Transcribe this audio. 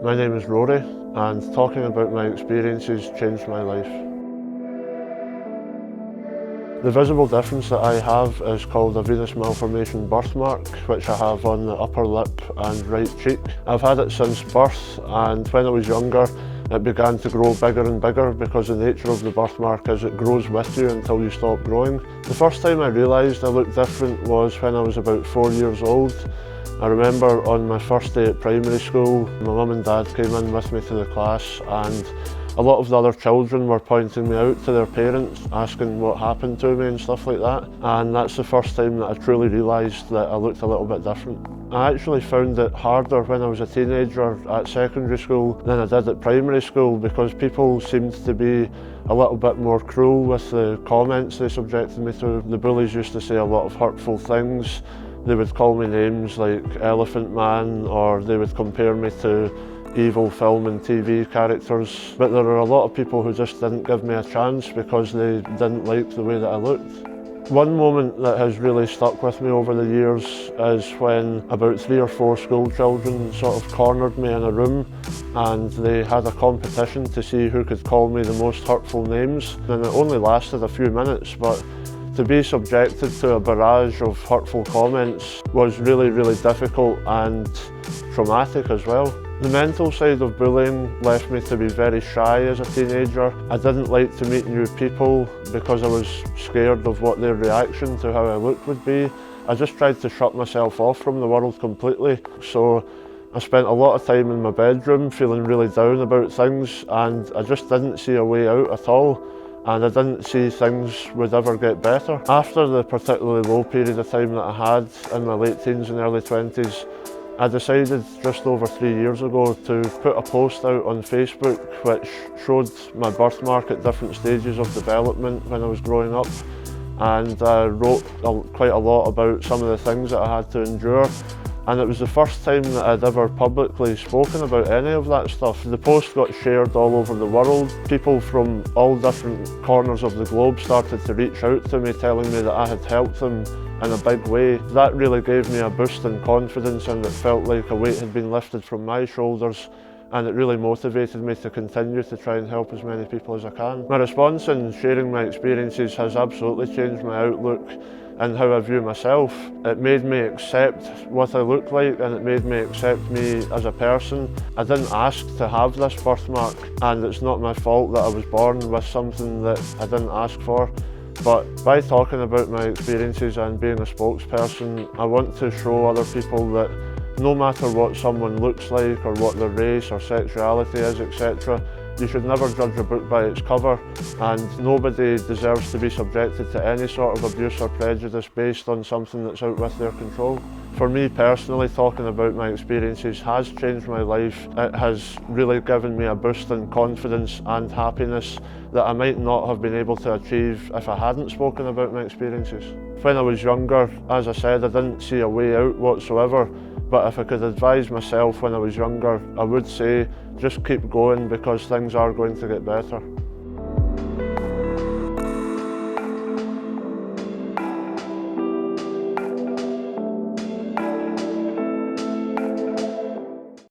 My name is Rory, and talking about my experiences changed my life. The visible difference that I have is called a venous malformation birthmark, which I have on the upper lip and right cheek. I've had it since birth, and when I was younger it began to grow bigger and bigger because the nature of the birthmark is it grows with you until you stop growing. The first time I realised I looked different was when I was about 4 years old. I remember on my first day at primary school, my mum and dad came in with me to the class, and a lot of the other children were pointing me out to their parents, asking what happened to me and stuff like that. And that's the first time that I truly realised that I looked a little bit different. I actually found it harder when I was a teenager at secondary school than I did at primary school, because people seemed to be a little bit more cruel with the comments they subjected me to. The bullies used to say a lot of hurtful things. They would call me names like Elephant Man, or they would compare me to evil film and TV characters. But there are a lot of people who just didn't give me a chance because they didn't like the way that I looked. One moment that has really stuck with me over the years is when about 3 or 4 school children sort of cornered me in a room, and they had a competition to see who could call me the most hurtful names. And it only lasted a few minutes, but to be subjected to a barrage of hurtful comments was really, really difficult and traumatic as well. The mental side of bullying left me to be very shy as a teenager. I didn't like to meet new people because I was scared of what their reaction to how I looked would be. I just tried to shut myself off from the world completely. So I spent a lot of time in my bedroom feeling really down about things, and I just didn't see a way out at all. And I didn't see things would ever get better. After the particularly low period of time that I had in my late teens and early 20s, I decided just over 3 years ago to put a post out on Facebook which showed my birthmark at different stages of development when I was growing up, and I wrote quite a lot about some of the things that I had to endure. And it was the first time that I'd ever publicly spoken about any of that stuff. The post got shared all over the world. People from all different corners of the globe started to reach out to me, telling me that I had helped them in a big way. That really gave me a boost in confidence, and it felt like a weight had been lifted from my shoulders, and it really motivated me to continue to try and help as many people as I can. My response in sharing my experiences has absolutely changed my outlook and how I view myself. It made me accept what I look like, and it made me accept me as a person. I didn't ask to have this birthmark, and it's not my fault that I was born with something that I didn't ask for. But by talking about my experiences and being a spokesperson, I want to show other people that no matter what someone looks like or what their race or sexuality is, etc., you should never judge a book by its cover, and nobody deserves to be subjected to any sort of abuse or prejudice based on something that's out with their control. For me personally, talking about my experiences has changed my life. It has really given me a boost in confidence and happiness that I might not have been able to achieve if I hadn't spoken about my experiences. When I was younger, as I said, I didn't see a way out whatsoever. But if I could advise myself when I was younger, I would say just keep going, because things are going to get better.